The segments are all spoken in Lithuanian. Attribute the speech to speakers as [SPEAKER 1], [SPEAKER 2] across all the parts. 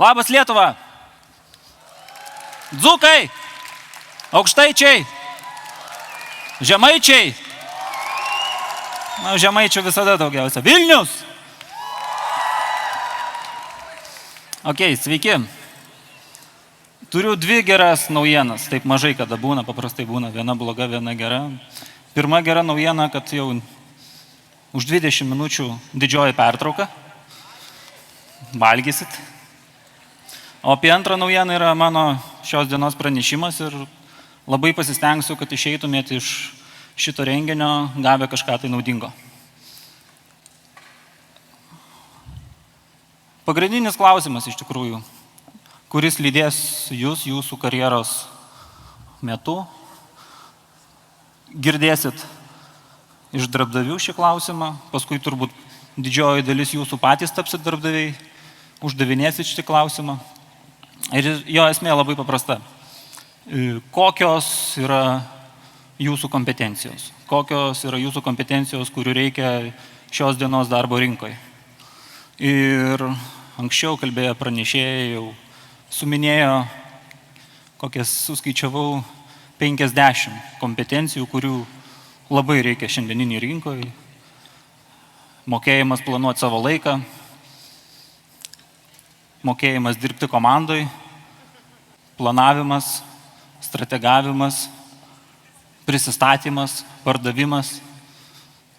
[SPEAKER 1] Labas Lietuva! Dzūkai! Aukštaičiai! Žemaičiai! Na, žemaičių visada daugiausia. Vilnius! Ok, sveiki. Turiu dvi geras naujienas. Taip mažai kada būna, paprastai būna viena bloga, viena gera. Pirma gera naujiena, kad jau už 20 minučių didžioji pertrauka. Valgysit. O apie antrą naujieną yra mano šios dienos pranešimas ir labai pasistengsiu, kad išeitumėte iš šito renginio gavę kažką tai naudingo. Pagrindinis klausimas iš tikrųjų, kuris lydės jūs jūsų karjeros metu. Girdėsit iš darbdavių šį klausimą, paskui turbūt didžioji dalis jūsų patys tapsit darbdaviai, uždavinėsit šį klausimą. Ir jo esmė labai paprasta. Kokios yra jūsų kompetencijos? Kokios yra jūsų kompetencijos, kurių reikia šios dienos darbo rinkoje? Ir anksčiau kalbėję pranešėjai jau suminėjo, kokias suskaičiavau 50 kompetencijų, kurių labai reikia šiandieninį rinkoje. Mokėjimas planuoti savo laiką, mokėjimas dirbti komandai, planavimas, strategavimas, prisistatymas, pardavimas,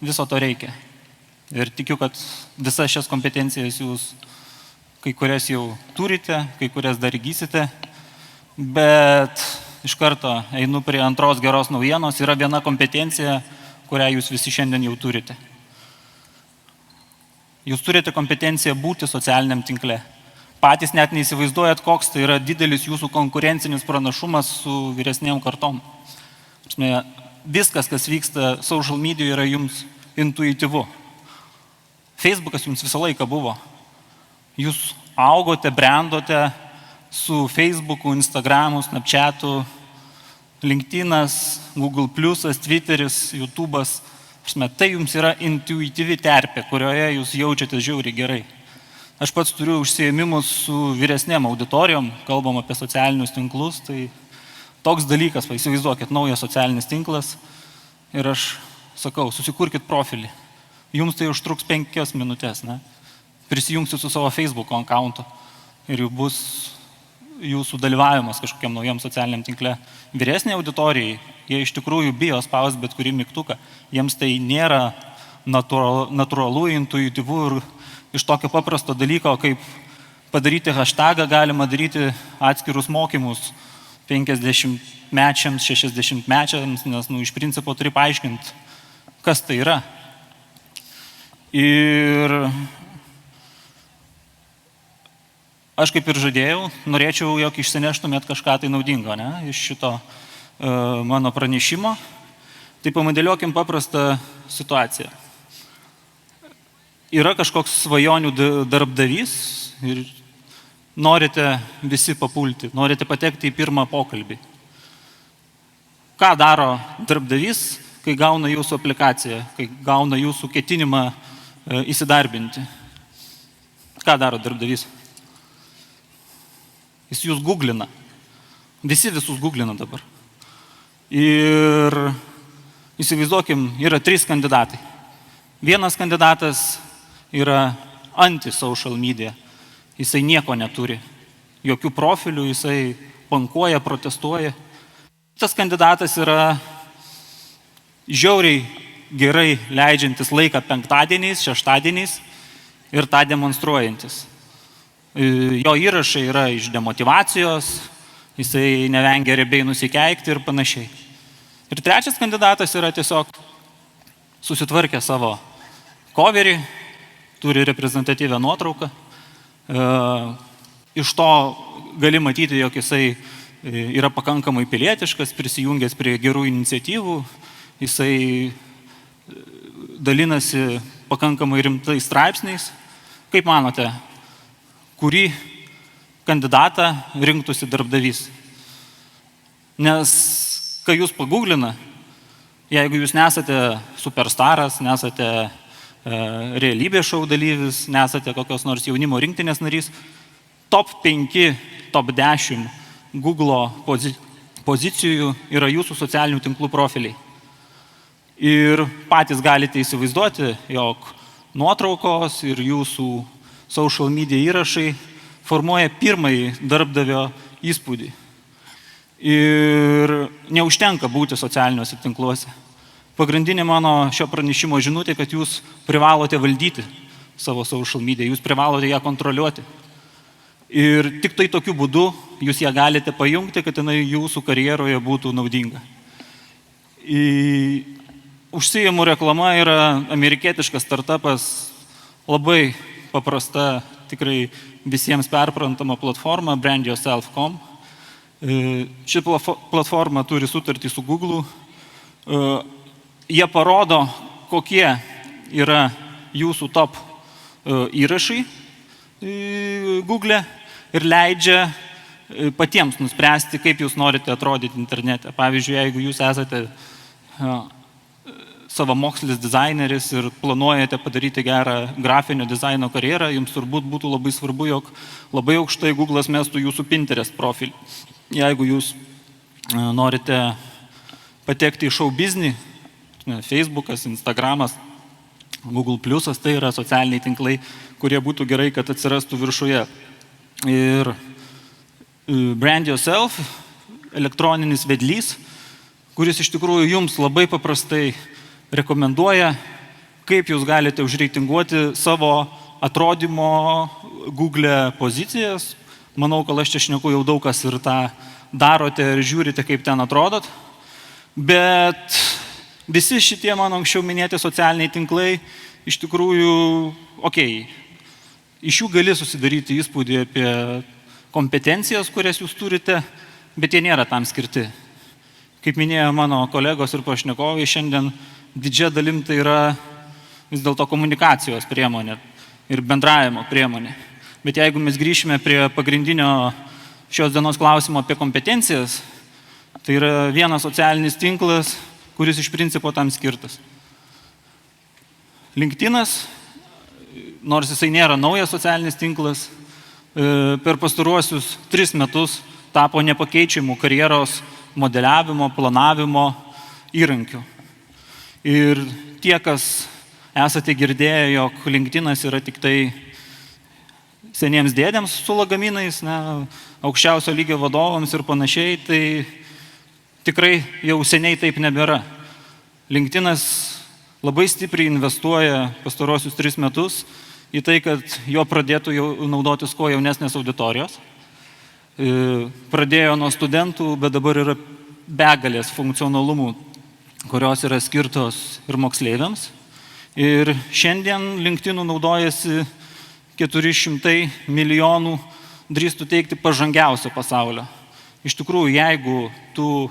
[SPEAKER 1] viso to reikia. Ir tikiu, kad visas šias kompetencijas jūs kai kurias jau turite, kai kurias dar įgysite, bet iš karto einu prie antros geros naujienos. Yra viena kompetencija, kurią jūs visi šiandien jau turite. Jūs turite kompetenciją būti socialiniam tinkle. Patys net neįsivaizduojat, koks tai yra didelis jūsų konkurencinis pranašumas su vyresnėm kartom. Viskas, kas vyksta social media, yra jums intuityvu. Facebookas jums visą laiką buvo. Jūs augote, brandote su Facebooku, Instagramu, Snapchatu, LinkedInas, Google+, Twitteris, YouTube'as. Tai jums yra intuityvi terpė, kurioje jūs jaučiate žiauriai gerai. Aš pats turiu užsiėmimus su vyresnėm auditorijom, kalbam apie socialinius tinklus, tai toks dalykas, įsivaizduokit, naujas socialinis tinklas ir aš sakau, susikurkit profilį. Jums tai užtruks 5 minutės, ne? Prisijungsit su savo Facebook'o accountu ir jau bus jūsų dalyvavimas kažkokiam naujam socialiniam tinkle. Vyresnė auditorijai, jie iš tikrųjų bijo spaust bet kurį mygtuką. Jiems tai nėra natūralu, intuityvu ir iš tokio paprasto dalyko, kaip padaryti hashtagą, galima daryti atskirus mokymus 50-mečiams, 60-mečiams, nes iš principo turi paaiškinti, kas tai yra. Ir aš kaip ir žadėjau, norėčiau, jog išsineštumėt kažką tai naudingo, ne, iš šito mano pranešimo. Tai pamodeliuokim paprastą situaciją. Yra kažkoks svajonių darbdavys ir norite visi papulti, norite patekti į pirmą pokalbį. Ką daro darbdavys, kai gauna jūsų aplikaciją, kai gauna jūsų ketinimą įsidarbinti? Ką daro darbdavys? Jis jūs googlina. Visi visus googlina dabar. Ir įsivaizduokim, yra 3 kandidatai. Vienas kandidatas yra anti-social media. Jisai nieko neturi. Jokių profilių, jisai pankuoja, protestuoja. Tas kandidatas yra žiauriai gerai leidžiantis laiką penktadieniais, šeštadieniais ir tą demonstruojantis. Jo įrašai yra iš demotyvacijos, jisai nevengia riebiai nusikeikti ir panašiai. Ir trečias kandidatas yra tiesiog susitvarkę savo coverį, turi reprezentatyvią nuotrauką. Iš to gali matyti, jog jisai yra pakankamai pilietiškas, prisijungęs prie gerų iniciatyvų, jisai dalinasi pakankamai rimtais straipsniais. Kaip manote, kurį kandidatą rinktųsi darbdavys? Nes kai jūs pagooglina, jeigu jūs nesate superstaras, nesate realybės šou dalyvis, nesate kokios nors jaunimo rinktinės narys, top 5, top 10 Google pozicijų yra jūsų socialinių tinklų profiliai. Ir patys galite įsivaizduoti, jog nuotraukos ir jūsų social media įrašai formuoja pirmąjį darbdavio įspūdį. Ir neužtenka būti socialiniuose tinkluose. Pagrindinė mano šio pranešimo žinutė, kad jūs privalote valdyti savo social media, jūs privalote ją kontroliuoti. Ir tik tai tokiu būdu jūs ją galite pajungti, kad jinai jūsų karjeroje būtų naudinga. Užsiėmų reklama yra amerikietiškas startupas, labai paprasta, tikrai visiems perprantama platforma brandyourself.com. Ši platforma turi sutartį su Google. Jie parodo, kokie yra jūsų top įrašai Google ir leidžia patiems nuspręsti, kaip jūs norite atrodyti internete. Pavyzdžiui, jeigu jūs esate savamokslis dizaineris ir planuojate padaryti gerą grafinio dizaino karjerą, jums turbūt būtų labai svarbu, jog labai aukštai Google'as mestų jūsų Pinterest profilį. Jeigu jūs norite patekti į show biznį, Facebookas, Instagramas, Google+, tai yra socialiniai tinklai, kurie būtų gerai, kad atsirastų viršuje. Ir Brand Yourself, elektroninis vedlys, kuris iš tikrųjų jums labai paprastai rekomenduoja, kaip jūs galite užreitinguoti savo atrodymo Google pozicijas. Manau, kad aš čia šneku jau daug kas ir tą darote ir žiūrite, kaip ten atrodot. Bet visi šitie mano anksčiau minėti socialiniai tinklai iš tikrųjų, iš jų gali susidaryti įspūdį apie kompetencijas, kurias jūs turite, bet jie nėra tam skirti. Kaip minėjo mano kolegos ir pašnekovai, šiandien didžia dalim tai yra vis dėlto komunikacijos priemonė ir bendravimo priemonė. Bet jeigu mes grįšime prie pagrindinio šios dienos klausimo apie kompetencijas, tai yra vienas socialinis tinklas, kuris iš principo tam skirtas. LinkedInas, nors jisai nėra naujas socialinis tinklas, per pastaruosius 3 metus tapo nepakeičiamų karjeros modeliavimo, planavimo įrankių. Ir tie, kas esate girdėję, jog LinkedInas yra tik tai seniems dėdėms su lagaminais, aukščiausio lygio vadovams ir panašiai, tai tikrai jau seniai taip nebėra. LinkedInas labai stipriai investuoja pastarosius 3 metus į tai, kad jo pradėtų jau naudotis kuo jaunesnės auditorijos. Pradėjo nuo studentų, bet dabar yra begalės funkcionalumų, kurios yra skirtos ir moksleiviams. Ir šiandien LinkedInu naudojasi 400 milijonų, drįstų teikti, pažangiausio pasaulio. Iš tikrųjų, jeigu tu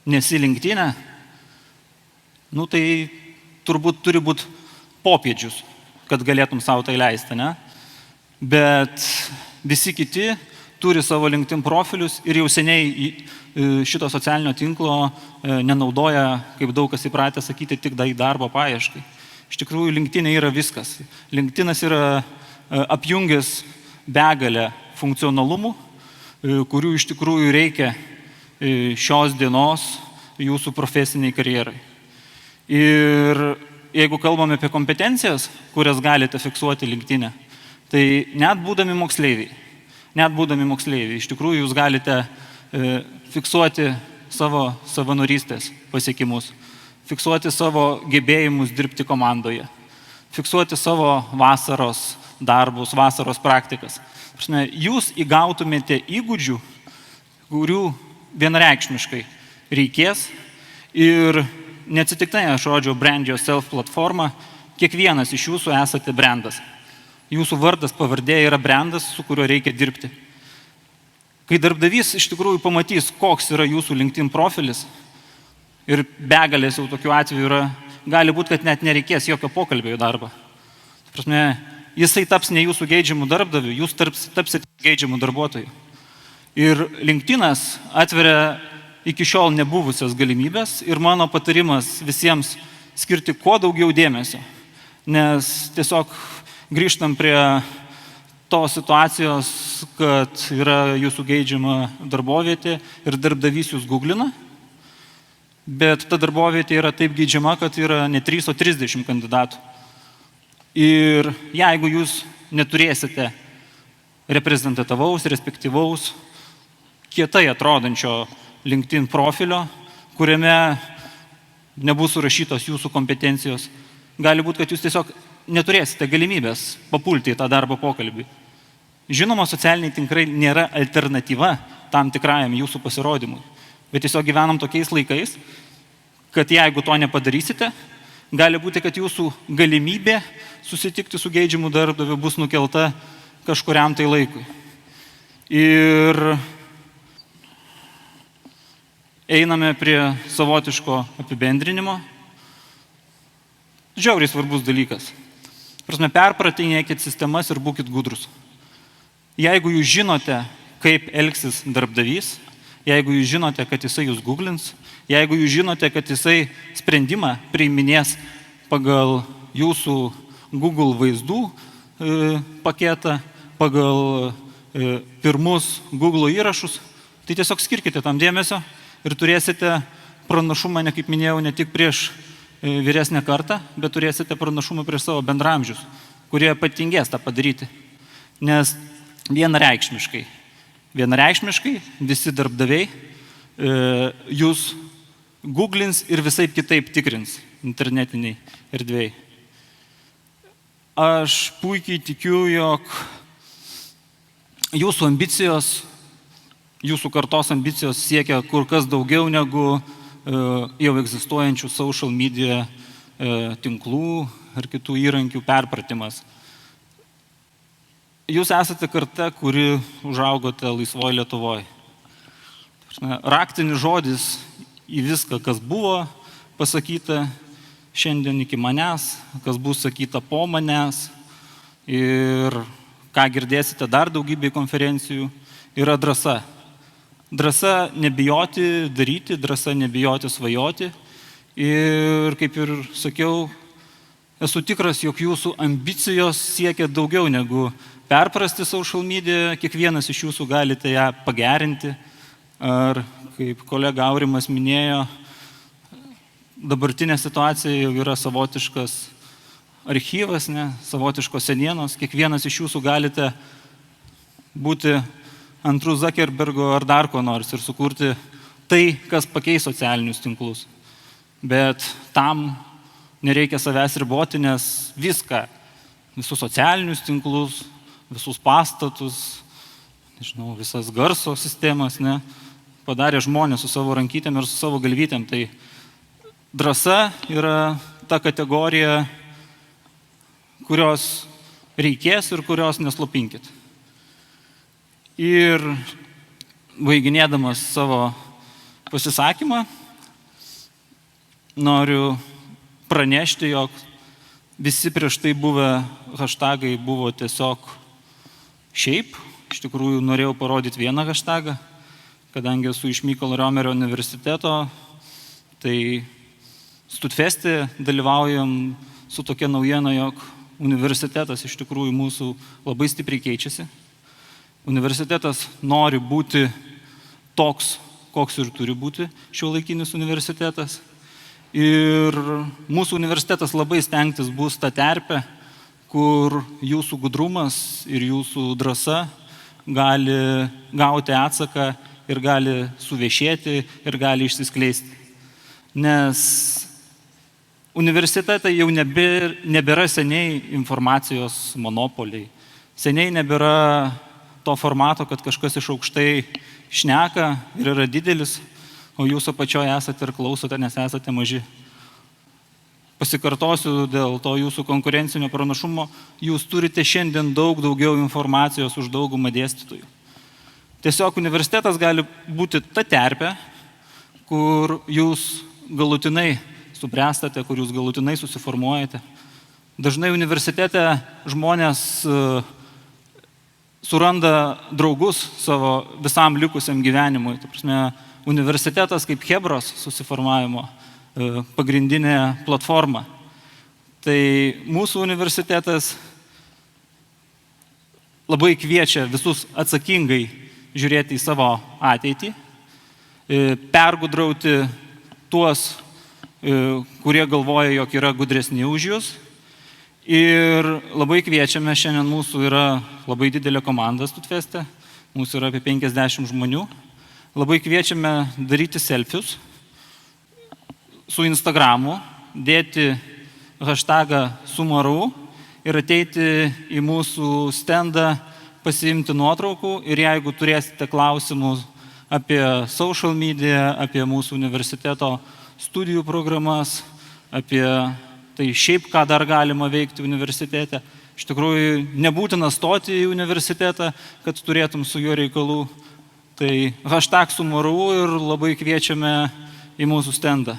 [SPEAKER 1] nesi LinkedIne, tai turbūt turi būti popiežius, kad galėtum savo tai leisti, ne? Bet visi kiti turi savo LinkedIn profilius ir jau seniai šito socialinio tinklo nenaudoja, kaip daug kas įpratę sakyti, tik darbo paieškai. Iš tikrųjų, LinkedIn yra viskas. LinkedInas yra apjungęs begalę funkcionalumų, kurių iš tikrųjų reikia šios dienos jūsų profesiniai karjerai. Ir jeigu kalbame apie kompetencijas, kurias galite fiksuoti LinkedIne, tai net būdami moksleiviai, iš tikrųjų jūs galite fiksuoti savo savanorystės pasiekimus, fiksuoti savo gebėjimus dirbti komandoje, fiksuoti savo vasaros darbus, vasaros praktikas. Jūs įgautumėte įgūdžių, kurių vienareikšmiškai reikės ir neatsitiktinai aš rodžiau Brand Yourself platformą, kiekvienas iš jūsų esate brandas. Jūsų vardas, pavardė yra brandas, su kuriuo reikia dirbti. Kai darbdavys iš tikrųjų pamatys, koks yra jūsų LinkedIn profilis, ir begalės jau tokių atvejų yra, gali būti, kad net nereikės jokio pokalbio į darbą. Jisai taps ne jūsų geidžiamų darbdavių, jūs tapsite geidžiamų darbuotojų. Ir LinkedInas atveria iki šiol nebuvusias galimybės ir mano patarimas visiems skirti kuo daugiau dėmesio. Nes tiesiog grįžtam prie tos situacijos, kad yra jūsų geidžiama darbovietė ir darbdavys jūs googlina, bet ta darbovietė yra taip geidžiama, kad yra ne 3, o 30 kandidatų. Ir jeigu jūs neturėsite reprezentatyvaus, respektyvaus, kietai atrodančio LinkedIn profilio, kuriame nebus surašytos jūsų kompetencijos, gali būti, kad jūs tiesiog neturėsite galimybės papulti į tą darbo pokalbį. Žinoma, socialiniai tinklai nėra alternatyva tam tikrajam jūsų pasirodymui, bet tiesiog gyvenam tokiais laikais, kad jeigu to nepadarysite, gali būti, kad jūsų galimybė susitikti su geidžiamu darbdaviu bus nukelta kažkuriam tai laikui. Ir einame prie savotiško apibendrinimo. Žiauriai svarbus dalykas. Prasme, perpratinėkit sistemas ir būkit gudrus. Jeigu jūs žinote, kaip elgsis darbdavys, jeigu jūs žinote, kad jisai jūs googlins, jeigu jūs žinote, kad jisai sprendimą priiminės pagal jūsų Google vaizdų paketą, pagal pirmus Google įrašus, tai tiesiog skirkite tam dėmesio ir turėsite pranašumą, kaip minėjau, ne tik prieš vyresnę kartą, bet turėsite pranašumą prieš savo bendramžius, kurie patingės tą padaryti. Nes vienareikšmiškai visi darbdaviai jūs googlins ir visaip kitaip tikrins internetiniai erdvėjai. Aš puikiai tikiu, jog jūsų ambicijos, jūsų kartos ambicijos siekia kur kas daugiau negu jau egzistuojančių social media tinklų ar kitų įrankių perpratimas. Jūs esate karta, kuri užaugote laisvoje Lietuvoje. Raktinis žodis į viską, kas buvo pasakyta šiandien iki manęs, kas bus sakyta po manęs ir ką girdėsite dar daugybėje konferencijų, yra drąsa. Drąsa nebijoti daryti, drąsa nebijoti svajoti. Ir kaip ir sakiau, esu tikras, jog jūsų ambicijos siekia daugiau negu perprasti social media, kiekvienas iš jūsų galite ją pagerinti. Ar, kaip kolega Aurimas minėjo, dabartinė situacija jau yra savotiškas archyvas, savotiškos senienos. Kiekvienas iš jūsų galite būti antru Zuckerbergo ar dar ko nors ir sukurti tai, kas pakeis socialinius tinklus. Bet tam nereikia savęs riboti, nes viską, visus socialinius tinklus, visus pastatus, visas garso sistemas, padarė žmonės su savo rankytėm ir su savo galvytėm. Tai drąsa yra ta kategorija, kurios reikės ir kurios neslopinkit. Ir baiginėdamas savo pasisakymą, noriu pranešti, jog visi prieš tai buvę hashtagai buvo tiesiog šiaip. Iš tikrųjų, norėjau parodyti vieną hashtagą, kadangi esu iš Mykolo Riomerio universiteto, tai Studfeste dalyvaujam su tokia naujiena, jog universitetas iš tikrųjų mūsų labai stipriai keičiasi. Universitetas nori būti toks, koks ir turi būti šiuolaikinis universitetas. Ir mūsų universitetas labai stengtis bus ta terpė, kur jūsų gudrumas ir jūsų drąsa gali gauti atsaką ir gali suviešėti ir gali išsiskleisti. Nes universitetai jau nebėra seniai informacijos monopoliai. Seniai nebėra to formato, kad kažkas iš aukštai šneka ir yra didelis, o jūs apačioje esate ir klausote, nes esate maži. Pasikartosiu dėl to jūsų konkurencinio pranašumo, jūs turite šiandien daug daugiau informacijos už daugumą dėstytojų. Tiesiog universitetas gali būti ta terpė, kur jūs galutinai subręstate, kur jūs galutinai susiformuojate. Dažnai universitete žmonės suranda draugus savo visam likusiam gyvenimui. Ta prasme, universitetas kaip chebros susiformavimo pagrindinė platforma. Tai mūsų universitetas labai kviečia visus atsakingai žiūrėti į savo ateitį, pergudrauti tuos, kurie galvoja, jog yra gudresni už jūs. Ir labai kviečiame, šiandien mūsų yra labai didelė komanda Studfeste, mūsų yra apie 50 žmonių. Labai kviečiame daryti selfius su Instagramu, dėti hashtagą sumaru ir ateiti į mūsų stendą, pasiimti nuotraukų ir jeigu turėsite klausimų apie social media, apie mūsų universiteto studijų programas, apie tai šiaip, ką dar galima veikti universitete, iš tikrųjų nebūtina stoti į universitetą, kad turėtum su juo reikalų. Tai hashtag sumaru ir labai kviečiame į mūsų stendą.